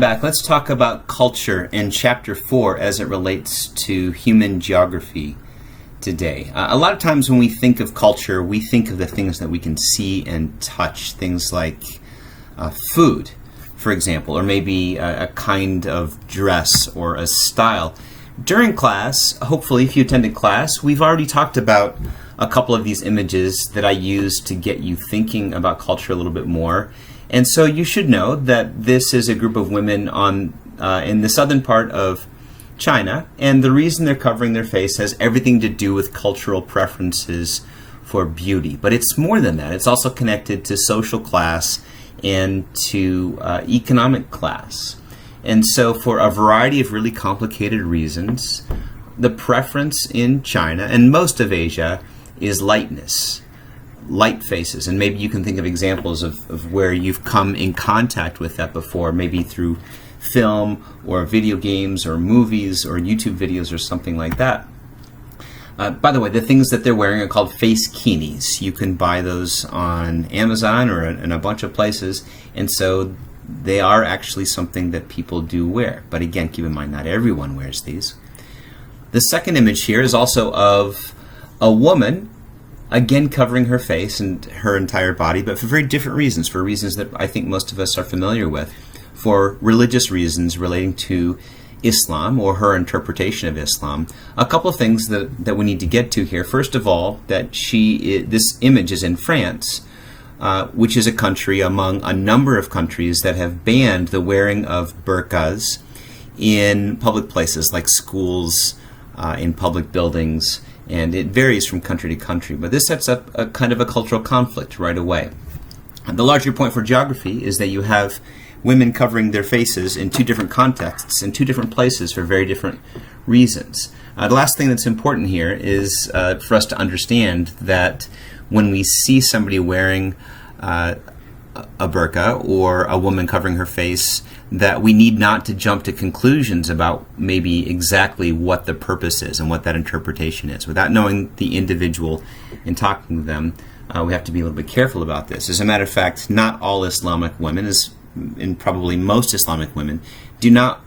Back. Let's talk about culture in Chapter 4 as it relates to human geography today. A lot of times when we think of culture, we think of the things that we can see and touch, things like food, for example, or maybe a kind of dress or a style. During class, hopefully if you attended class, we've already talked about a couple of these images that I use to get you thinking about culture a little bit more. And so you should know that this is a group of women in the southern part of China, and the reason they're covering their face has everything to do with cultural preferences for beauty. But it's more than that. It's also connected to social class and to economic class. And so for a variety of really complicated reasons, the preference in China and most of Asia is lightness. Light faces, and maybe you can think of examples of where you've come in contact with that before, maybe through film or video games or movies or YouTube videos or something like that. By the way, the things that they're wearing are called face kinis. You can buy those on Amazon or in a bunch of places, and so they are actually something that people do wear. But again, keep in mind, not everyone wears these. The second image here is also of a woman, again covering her face and her entire body, but for very different reasons, for reasons that I think most of us are familiar with, for religious reasons relating to Islam or her interpretation of Islam. A couple of things that we need to get to here. First of all, that this image is in France, which is a country among a number of countries that have banned the wearing of burqas in public places like schools, in public buildings, and it varies from country to country, but this sets up a kind of a cultural conflict right away. The larger point for geography is that you have women covering their faces in two different contexts, in two different places for very different reasons. The last thing that's important here is for us to understand that when we see somebody wearing a burqa or a woman covering her face, that we need not to jump to conclusions about maybe exactly what the purpose is and what that interpretation is. Without knowing the individual and talking to them, we have to be a little bit careful about this. As a matter of fact, not all Islamic women, and probably most Islamic women, do not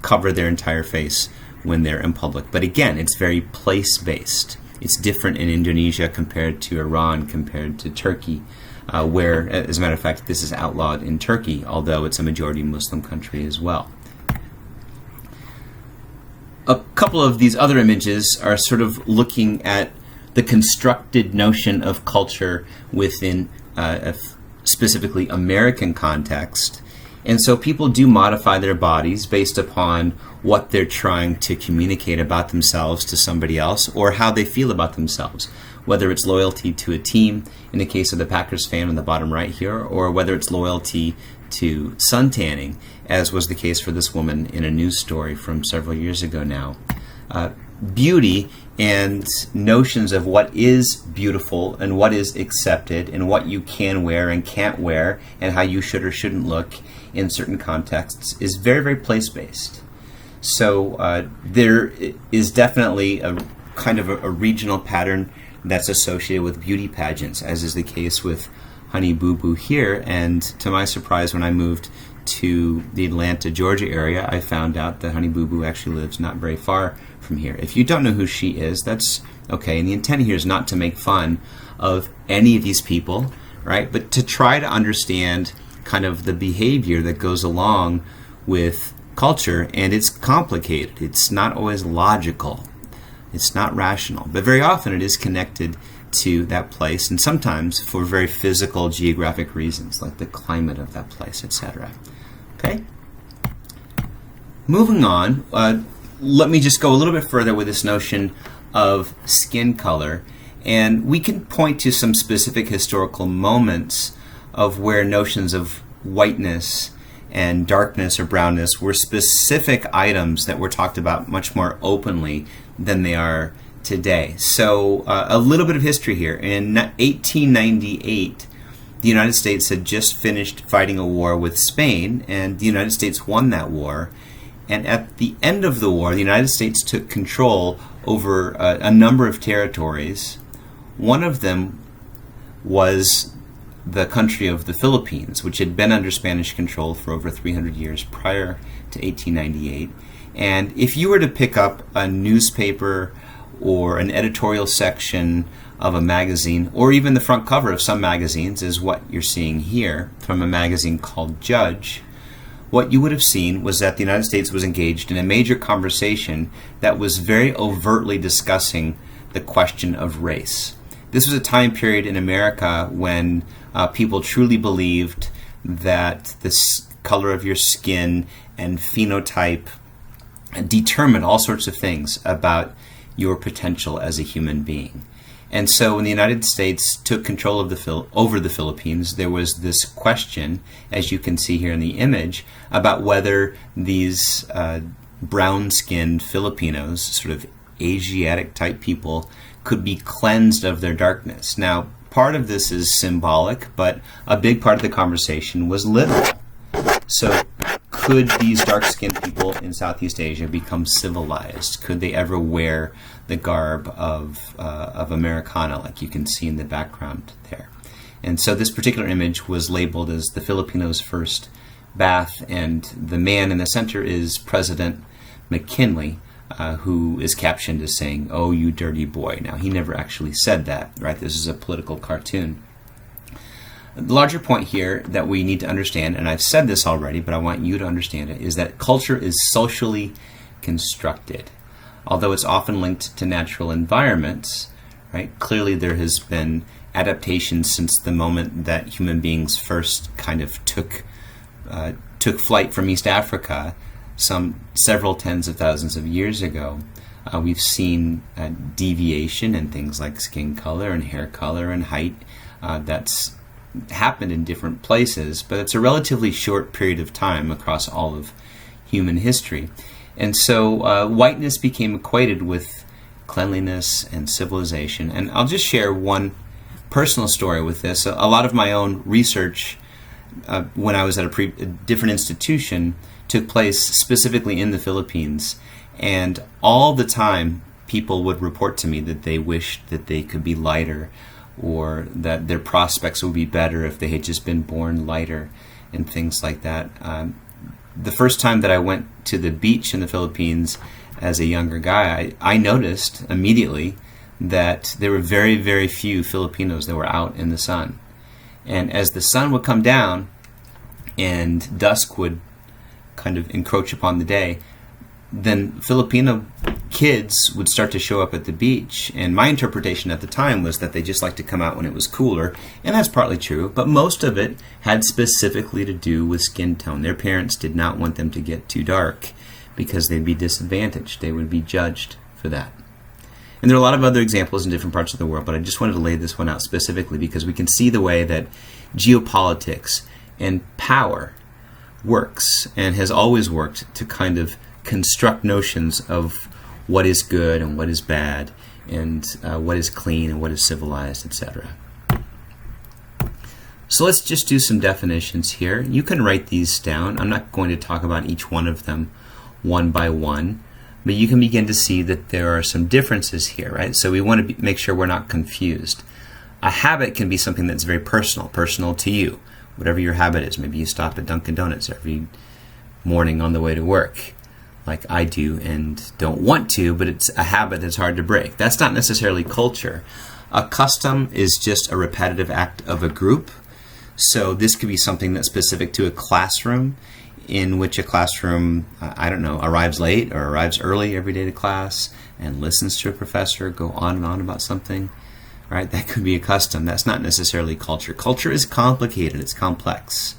cover their entire face when they're in public. But again, it's very place-based. It's different in Indonesia compared to Iran, compared to Turkey, where, as a matter of fact, this is outlawed in Turkey, although it's a majority Muslim country as well. A couple of these other images are sort of looking at the constructed notion of culture within a specifically American context. And so people do modify their bodies based upon what they're trying to communicate about themselves to somebody else or how they feel about themselves, whether it's loyalty to a team, in the case of the Packers fan on the bottom right here, or whether it's loyalty to suntanning, as was the case for this woman in a news story from several years ago now. Beauty and notions of what is beautiful and what is accepted and what you can wear and can't wear and how you should or shouldn't look in certain contexts is very, very place-based. So there is definitely a kind of a regional pattern that's associated with beauty pageants, as is the case with Honey Boo Boo here. And to my surprise, when I moved to the Atlanta, Georgia area, I found out that Honey Boo Boo actually lives not very far from here. If you don't know who she is, that's okay. And the intent here is not to make fun of any of these people, right? But to try to understand kind of the behavior that goes along with culture. And it's complicated. It's not always logical. It's not rational. But very often it is connected to that place, and sometimes for very physical, geographic reasons, like the climate of that place, etc. Okay? Moving on, let me just go a little bit further with this notion of skin color, and we can point to some specific historical moments of where notions of whiteness and darkness or brownness were specific items that were talked about much more openly than they are today. So a little bit of history here. In 1898, the United States had just finished fighting a war with Spain, and the United States won that war. And at the end of the war, the United States took control over a number of territories. One of them was the country of the Philippines, which had been under Spanish control for over 300 years prior to 1898. And if you were to pick up a newspaper or an editorial section of a magazine, or even the front cover of some magazines, is what you're seeing here from a magazine called Judge, what you would have seen was that the United States was engaged in a major conversation that was very overtly discussing the question of race. This was a time period in America when people truly believed that the color of your skin and phenotype determined all sorts of things about your potential as a human being. And so when the United States took control of over the Philippines, there was this question, as you can see here in the image, about whether these brown-skinned Filipinos, sort of Asiatic-type people, could be cleansed of their darkness. Now, part of this is symbolic, but a big part of the conversation was literal. So, could these dark-skinned people in Southeast Asia become civilized? Could they ever wear the garb of Americana, like you can see in the background there? And so this particular image was labeled as the Filipinos' first bath, and the man in the center is President McKinley, who is captioned as saying, "Oh, you dirty boy." Now, he never actually said that, right? This is a political cartoon. The larger point here that we need to understand, and I've said this already, but I want you to understand it, is that culture is socially constructed. Although it's often linked to natural environments, right? Clearly there has been adaptation since the moment that human beings first kind of took flight from East Africa several tens of thousands of years ago. We've seen deviation in things like skin color and hair color and height. That's happened in different places, but it's a relatively short period of time across all of human history. And so whiteness became equated with cleanliness and civilization. And I'll just share one personal story with this. A lot of my own research when I was at a different institution took place specifically in the Philippines. And all the time people would report to me that they wished that they could be lighter, or that their prospects would be better if they had just been born lighter, and things like that. The first time that I went to the beach in the Philippines as a younger guy, I noticed immediately that there were very, very few Filipinos that were out in the sun. And as the sun would come down and dusk would kind of encroach upon the day, then Filipino kids would start to show up at the beach. And my interpretation at the time was that they just liked to come out when it was cooler, and that's partly true, but most of it had specifically to do with skin tone. Their parents did not want them to get too dark because they'd be disadvantaged. They would be judged for that. And there are a lot of other examples in different parts of the world, but I just wanted to lay this one out specifically because we can see the way that geopolitics and power works and has always worked to kind of construct notions of what is good and what is bad, and what is clean and what is civilized, etc. So let's just do some definitions here. You can write these down. I'm not going to talk about each one of them one by one, but you can begin to see that there are some differences here, right? So we want to make sure we're not confused. A habit can be something that's very personal to you, whatever your habit is. Maybe you stop at Dunkin' Donuts every morning on the way to work, like I do, and don't want to, but it's a habit that's hard to break. That's not necessarily culture. A custom is just a repetitive act of a group. So this could be something that's specific to a classroom, in which a classroom, arrives late or arrives early every day to class and listens to a professor go on and on about something, right? That could be a custom. That's not necessarily culture. Culture is complicated. It's complex.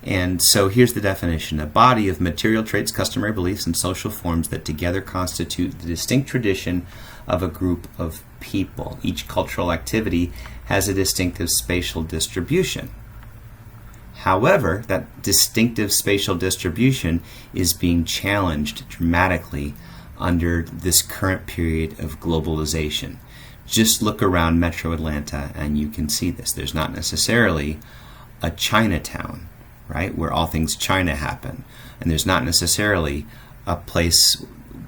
And so here's the definition: a body of material traits, customary beliefs, and social forms that together constitute the distinct tradition of a group of people. Each cultural activity has a distinctive spatial distribution. However, that distinctive spatial distribution is being challenged dramatically under this current period of globalization. Just look around Metro Atlanta and you can see this. There's not necessarily a Chinatown, right, where all things China happen. And there's not necessarily a place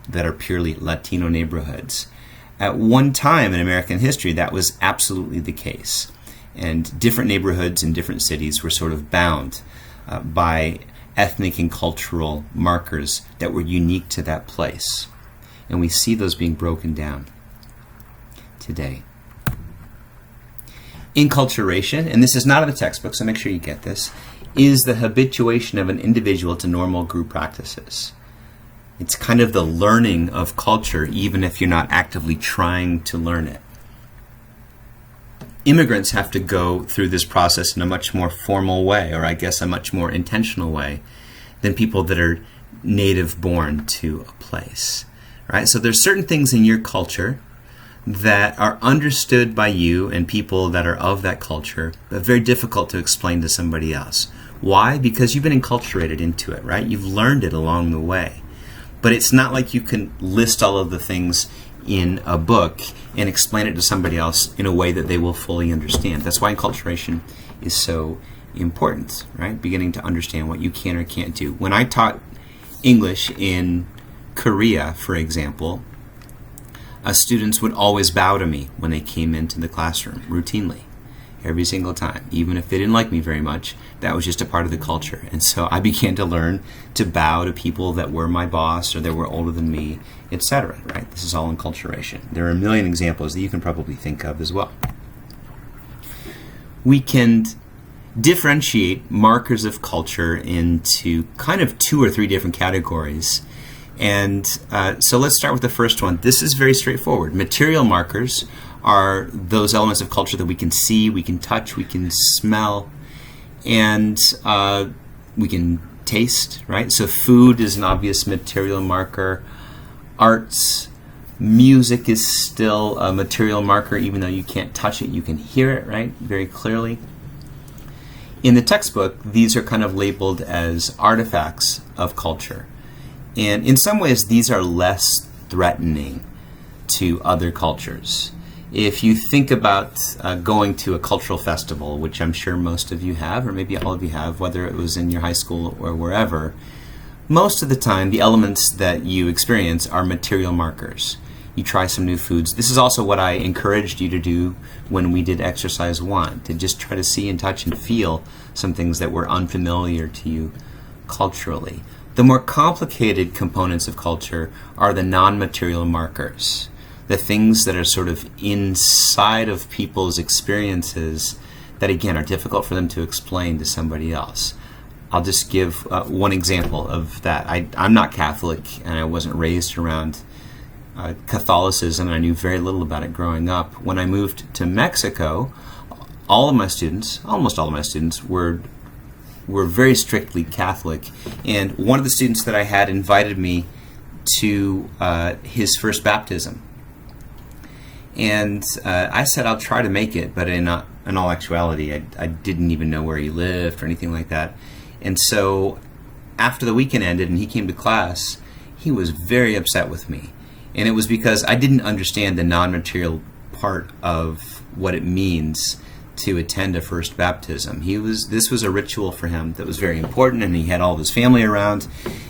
that are purely Latino neighborhoods. At one time in American history, that was absolutely the case. And different neighborhoods in different cities were sort of bound by ethnic and cultural markers that were unique to that place. And we see those being broken down today. Enculturation, and this is not in the textbook, so make sure you get this, is the habituation of an individual to normal group practices. It's kind of the learning of culture, even if you're not actively trying to learn it. Immigrants have to go through this process in a much more formal way, or I guess a much more intentional way, than people that are native born to a place. Right? So there's certain things in your culture that are understood by you and people that are of that culture, but very difficult to explain to somebody else. Why? Because you've been enculturated into it, right? You've learned it along the way. But it's not like you can list all of the things in a book and explain it to somebody else in a way that they will fully understand. That's why enculturation is so important, right? Beginning to understand what you can or can't do. When I taught English in Korea, for example, students would always bow to me when they came into the classroom, routinely, every single time. Even if they didn't like me very much, that was just a part of the culture. And so I began to learn to bow to people that were my boss or that were older than me, etc. Right? This is all enculturation. There are a million examples that you can probably think of as well. We can differentiate markers of culture into kind of 2 or 3 different categories. And so let's start with the first one. This is very straightforward. Material markers are those elements of culture that we can see, we can touch, we can smell, and we can taste, right? So food is an obvious material marker. Arts, music is still a material marker, even though you can't touch it, you can hear it, right? Very clearly. In the textbook, these are kind of labeled as artifacts of culture. And in some ways, these are less threatening to other cultures. If you think about going to a cultural festival, which I'm sure most of you have, or maybe all of you have, whether it was in your high school or wherever, most of the time the elements that you experience are material markers. You try some new foods. This is also what I encouraged you to do when we did exercise 1, to just try to see and touch and feel some things that were unfamiliar to you culturally. The more complicated components of culture are the non-material markers, the things that are sort of inside of people's experiences that, again, are difficult for them to explain to somebody else. I'll just give one example of that. I'm not Catholic, and I wasn't raised around Catholicism, and I knew very little about it growing up. When I moved to Mexico, almost all of my students were very strictly Catholic, and one of the students that I had invited me to his first baptism. And I said I'll try to make it, but in all actuality, I didn't even know where he lived or anything like that. And so after the weekend ended and he came to class, he was very upset with me. And it was because I didn't understand the non-material part of what it means to attend a first baptism. This was a ritual for him that was very important, and he had all of his family around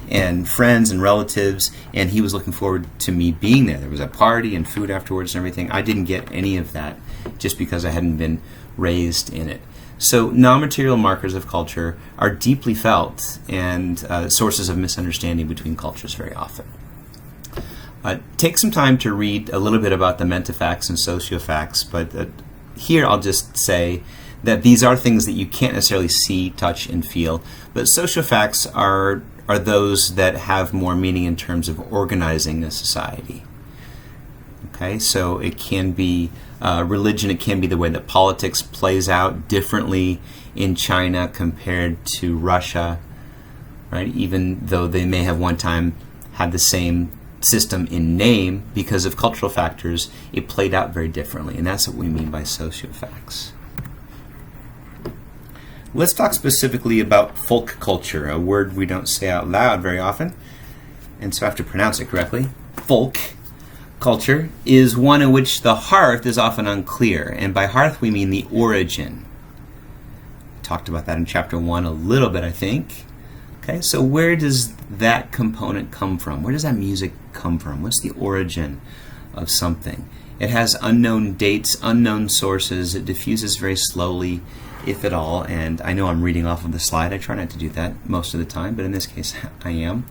and friends and relatives, and he was looking forward to me being there. There was a party and food afterwards and everything. I didn't get any of that just because I hadn't been raised in it. So non-material markers of culture are deeply felt and sources of misunderstanding between cultures very often. Take some time to read a little bit about the mentafacts and sociofacts, but here I'll just say that these are things that you can't necessarily see, touch, and feel, but sociofacts are those that have more meaning in terms of organizing a society. Okay, so it can be religion, it can be the way that politics plays out differently in China compared to Russia, right? Even though they may have one time had the same system in name, because of cultural factors, it played out very differently, and that's what we mean by sociofacts. Let's talk specifically about folk culture, a word we don't say out loud very often, and so I have to pronounce it correctly. Folk culture is one in which the hearth is often unclear, and by hearth we mean the origin. We talked about that in chapter 1 a little bit, I think. Okay, so where does that component come from? Where does that music come from? What's the origin of something? It has unknown dates, unknown sources. It diffuses very slowly, if at all, and I know I'm reading off of the slide. I try not to do that most of the time, but in this case I am.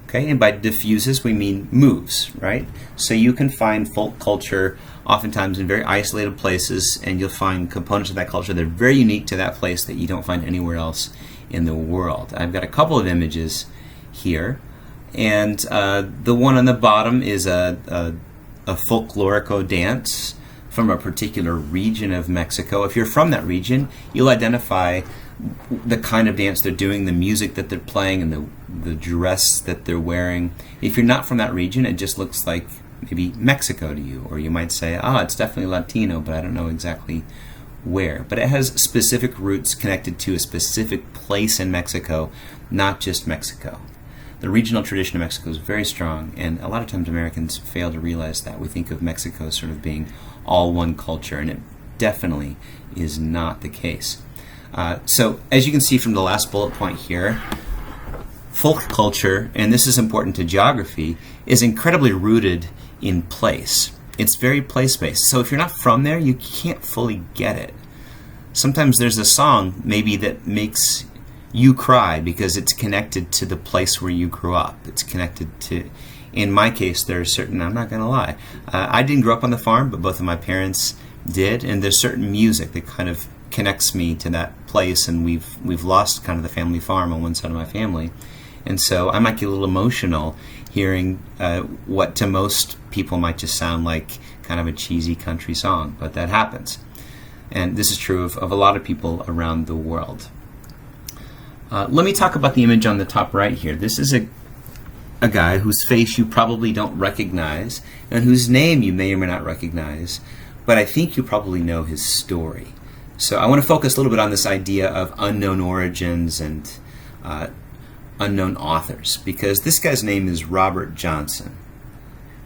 Okay, and by diffuses we mean moves, right? So you can find folk culture oftentimes in very isolated places, and you'll find components of that culture that are very unique to that place that you don't find anywhere else in the world. I've got a couple of images here, and the one on the bottom is a folklorico dance from a particular region of Mexico. If you're from that region, you'll identify the kind of dance they're doing, the music that they're playing, and the dress that they're wearing. If you're not from that region, it just looks like maybe Mexico to you, or you might say, it's definitely Latino, but I don't know exactly where. But it has specific roots connected to a specific place in Mexico, not just Mexico. The regional tradition of Mexico is very strong, and a lot of times Americans fail to realize that. We think of Mexico sort of being all one culture, and it definitely is not the case. So, as you can see from the last bullet point here, folk culture, and this is important to geography, is incredibly rooted in place. It's very place-based. So if you're not from there, you can't fully get it. Sometimes there's a song maybe that makes you cry because it's connected to the place where you grew up. It's connected to, in my case, there's certain, I'm not going to lie, I didn't grow up on the farm, but both of my parents did, and there's certain music that kind of connects me to that place, and we've lost kind of the family farm on one side of my family. And so I might get a little emotional hearing what to most people might just sound like kind of a cheesy country song, but that happens. And this is true of a lot of people around the world. Let me talk about the image on the top right here. This is a guy whose face you probably don't recognize and whose name you may or may not recognize, but I think you probably know his story. So I want to focus a little bit on this idea of unknown origins and unknown authors, because this guy's name is Robert Johnson.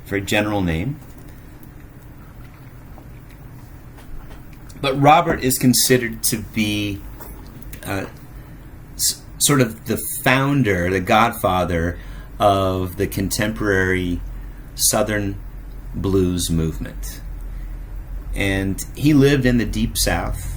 Very general name. But Robert is considered to be sort of the founder, the godfather of the contemporary Southern blues movement. And he lived in the Deep South.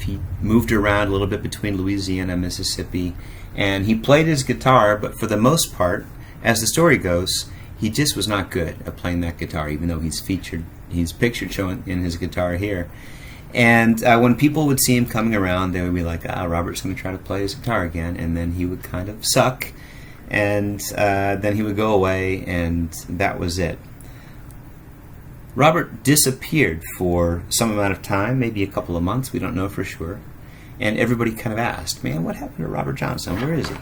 He moved around a little bit between Louisiana and Mississippi, and he played his guitar, but for the most part, as the story goes, he just was not good at playing that guitar, even though he's pictured showing in his guitar here. And when people would see him coming around, they would be like, Robert's going to try to play his guitar again, and then he would kind of suck, and then he would go away, and that was it. Robert disappeared for some amount of time, maybe a couple of months, we don't know for sure. And everybody kind of asked, man, what happened to Robert Johnson? Where is he?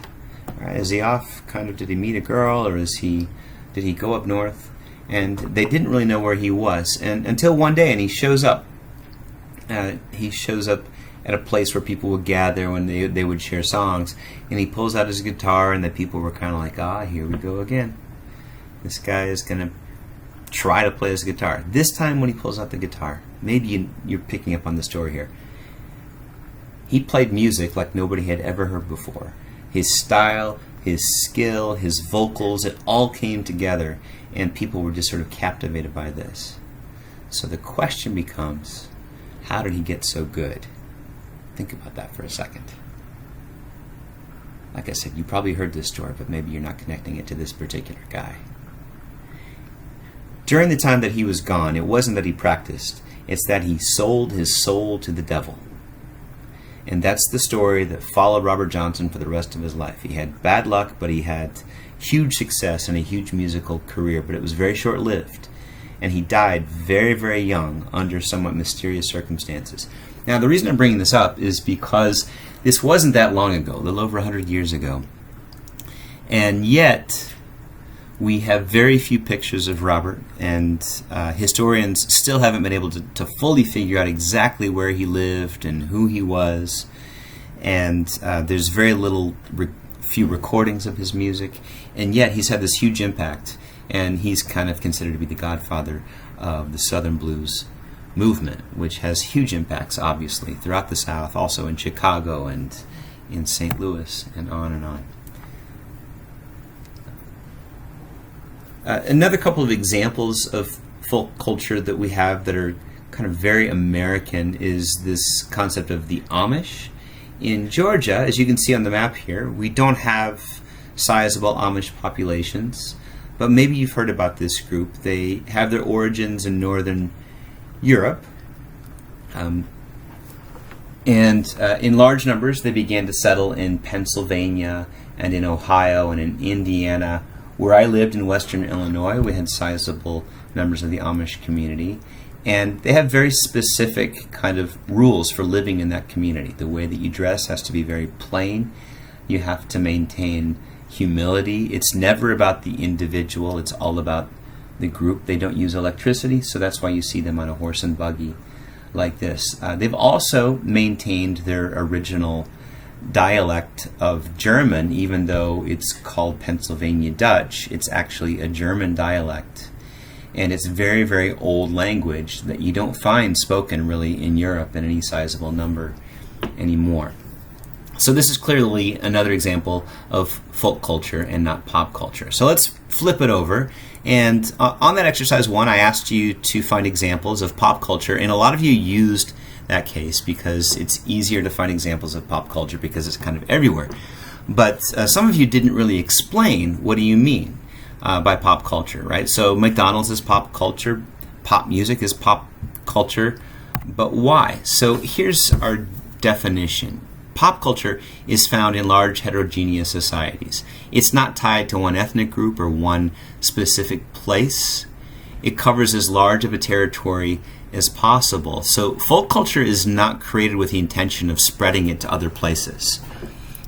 Is he off, did he meet a girl, or did he go up north? And they didn't really know where he was. And until one day, and he shows up. He shows up at a place where people would gather when they would share songs. And he pulls out his guitar, and the people were kind of like, here we go again. This guy is going to try to play his guitar. This time when he pulls out the guitar, maybe you're picking up on the story here. He played music like nobody had ever heard before. His style, his skill, his vocals, it all came together, and people were just sort of captivated by this. So the question becomes, how did he get so good? Think about that for a second. Like I said, you probably heard this story, but maybe you're not connecting it to this particular guy. During the time that he was gone, it wasn't that he practiced, it's that he sold his soul to the devil. And that's the story that followed Robert Johnson for the rest of his life. He had bad luck, but he had huge success and a huge musical career, but it was very short-lived. And he died very, very young under somewhat mysterious circumstances. Now, the reason I'm bringing this up is because this wasn't that long ago, a little over 100 years ago. And yet, we have very few pictures of Robert, and historians still haven't been able to fully figure out exactly where he lived and who he was. And there's very few recordings of his music, and yet he's had this huge impact, and he's kind of considered to be the godfather of the Southern blues movement, which has huge impacts, obviously, throughout the South, also in Chicago and in St. Louis, and on and on. Another couple of examples of folk culture that we have that are kind of very American is this concept of the Amish. In Georgia, as you can see on the map here, we don't have sizable Amish populations, but maybe you've heard about this group. They have their origins in northern Europe, and in large numbers they began to settle in Pennsylvania and in Ohio and in Indiana. Where I lived in western Illinois, we had sizable members of the Amish community, and they have very specific kind of rules for living in that community. The way that you dress has to be very plain. You have to maintain humility. It's never about the individual, it's all about the group. They don't use electricity, so that's why you see them on a horse and buggy like this. They've also maintained their original dialect of German, even though it's called Pennsylvania Dutch. It's actually a German dialect, and it's very, very old language that you don't find spoken really in Europe in any sizable number anymore. So this is clearly another example of folk culture and not pop culture. So let's flip it over, and on that exercise 1 I asked you to find examples of pop culture, and a lot of you used that case because it's easier to find examples of pop culture because it's kind of everywhere. But some of you didn't really explain, what do you mean by pop culture, right? So McDonald's is pop culture, pop music is pop culture, but why? So here's our definition. Pop culture is found in large heterogeneous societies. It's not tied to one ethnic group or one specific place. It covers as large of a territory as possible. So folk culture is not created with the intention of spreading it to other places.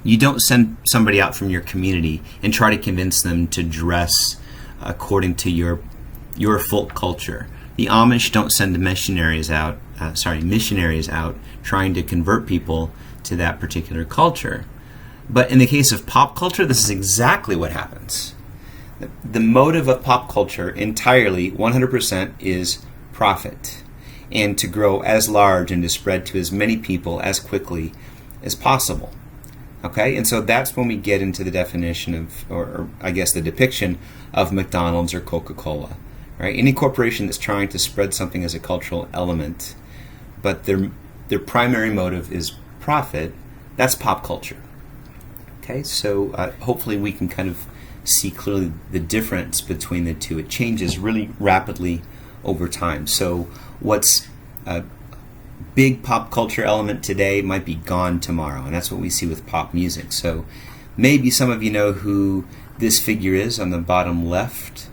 You don't send somebody out from your community and try to convince them to dress according to your folk culture. The Amish don't send missionaries out trying to convert people to that particular culture. But in the case of pop culture, this is exactly what happens. The motive of pop culture entirely, 100%, is profit, and to grow as large and to spread to as many people as quickly as possible. Okay, and so that's when we get into the definition of, or I guess the depiction of McDonald's or Coca-Cola. Right? Any corporation that's trying to spread something as a cultural element, but their primary motive is profit, that's pop culture. Okay, so hopefully we can kind of see clearly the difference between the two. It changes really rapidly over time. So what's a big pop culture element today might be gone tomorrow, and that's what we see with pop music. So maybe some of you know who this figure is on the bottom left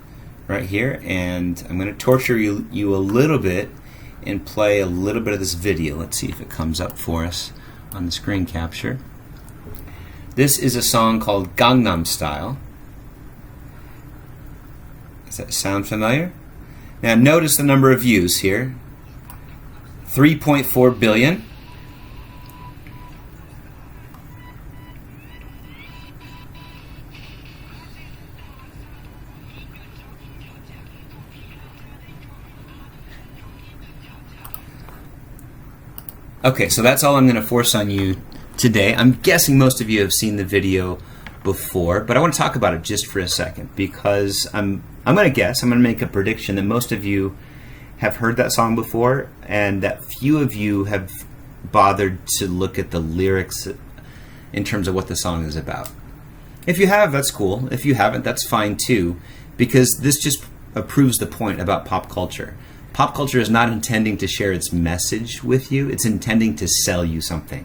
right here, and I'm going to torture you a little bit and play a little bit of this video. Let's see if it comes up for us on the screen capture. This is a song called Gangnam Style. Does that sound familiar? Now notice the number of views here. 3.4 billion. Okay, so that's all I'm going to force on you today. I'm guessing most of you have seen the video before, but I want to talk about it just for a second because I'm going to make a prediction that most of you have heard that song before and that few of you have bothered to look at the lyrics in terms of what the song is about. If you have, that's cool. If you haven't, that's fine too, because this just proves the point about pop culture. Pop culture is not intending to share its message with you, it's intending to sell you something.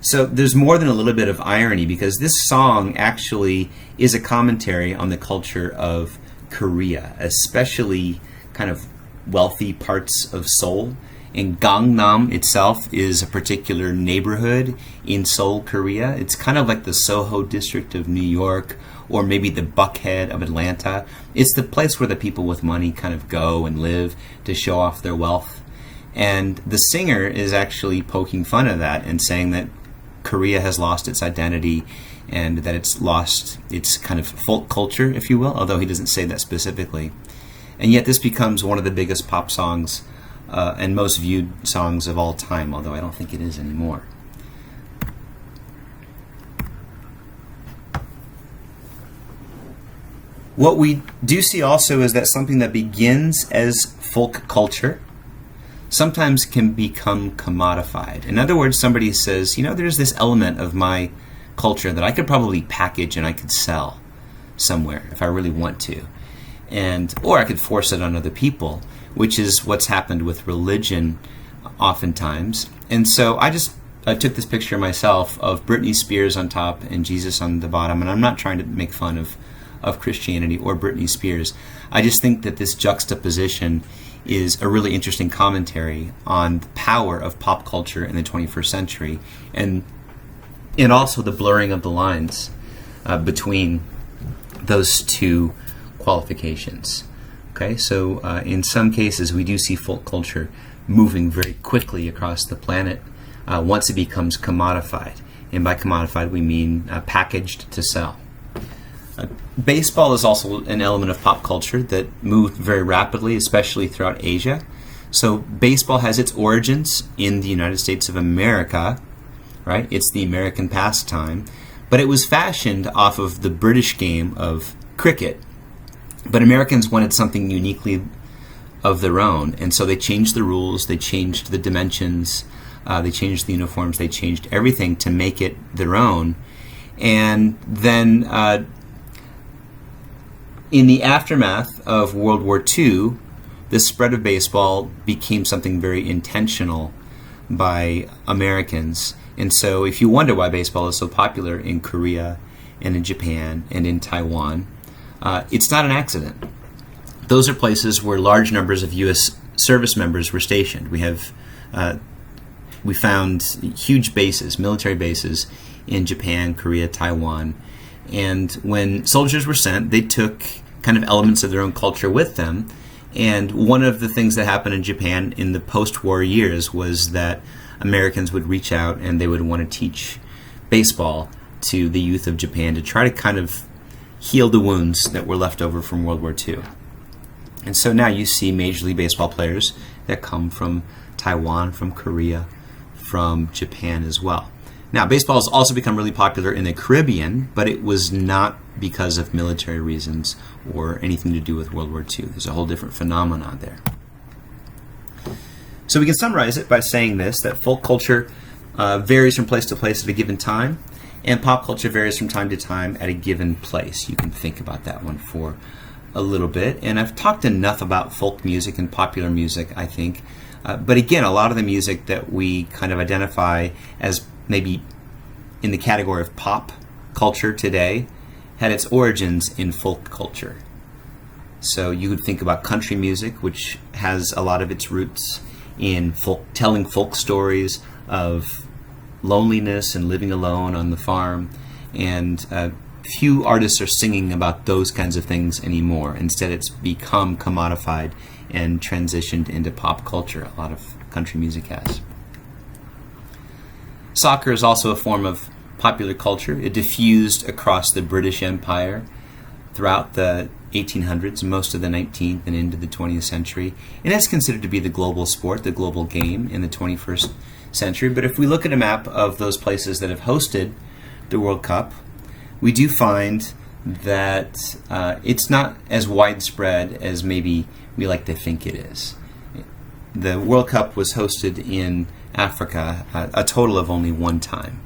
So there's more than a little bit of irony because this song actually is a commentary on the culture of Korea, especially kind of wealthy parts of Seoul. And Gangnam itself is a particular neighborhood in Seoul, Korea. It's kind of like the Soho district of New York, or maybe the Buckhead of Atlanta. It's the place where the people with money kind of go and live to show off their wealth. And the singer is actually poking fun at that and saying that Korea has lost its identity and that it's lost its kind of folk culture, if you will, although he doesn't say that specifically. And yet this becomes one of the biggest pop songs and most viewed songs of all time, although I don't think it is anymore. What we do see also is that something that begins as folk culture sometimes can become commodified. In other words, somebody says, there's this element of my culture that I could probably package and I could sell somewhere if I really want to. Or I could force it on other people, which is what's happened with religion oftentimes. And so I took this picture myself of Britney Spears on top and Jesus on the bottom, and I'm not trying to make fun of Christianity or Britney Spears. I just think that this juxtaposition is a really interesting commentary on the power of pop culture in the 21st century, and also the blurring of the lines between those two qualifications. Okay, so in some cases we do see folk culture moving very quickly across the planet once it becomes commodified. And by commodified we mean packaged to sell. Baseball is also an element of pop culture that moved very rapidly, especially throughout Asia. So baseball has its origins in the United States of America, right? It's the American pastime, but it was fashioned off of the British game of cricket. But Americans wanted something uniquely of their own, and so they changed the rules, they changed the dimensions, they changed the uniforms, they changed everything to make it their own. And then in the aftermath of World War II, the spread of baseball became something very intentional by Americans. And so if you wonder why baseball is so popular in Korea and in Japan and in Taiwan, it's not an accident. Those are places where large numbers of U.S. service members were stationed. We found huge bases, military bases, in Japan, Korea, Taiwan. And when soldiers were sent, they took kind of elements of their own culture with them. And one of the things that happened in Japan in the post-war years was that Americans would reach out and they would want to teach baseball to the youth of Japan to try to kind of heal the wounds that were left over from World War II. And so now you see Major League Baseball players that come from Taiwan, from Korea, from Japan as well. Now, baseball has also become really popular in the Caribbean, but it was not because of military reasons or anything to do with World War II. There's a whole different phenomenon there. So we can summarize it by saying this, that folk culture varies from place to place at a given time, and pop culture varies from time to time at a given place. You can think about that one for a little bit. And I've talked enough about folk music and popular music, I think. But again, a lot of the music that we kind of identify as maybe in the category of pop culture today had its origins in folk culture. So you would think about country music, which has a lot of its roots in telling folk stories of loneliness and living alone on the farm. And few artists are singing about those kinds of things anymore. Instead, it's become commodified and transitioned into pop culture. A lot of country music has. Soccer is also a form of popular culture. It diffused across the British Empire throughout the 1800s, most of the 19th and into the 20th century. And it's considered to be the global sport, the global game in the 21st century. But if we look at a map of those places that have hosted the World Cup, we do find that it's not as widespread as maybe we like to think it is. The World Cup was hosted in Africa a total of only one time.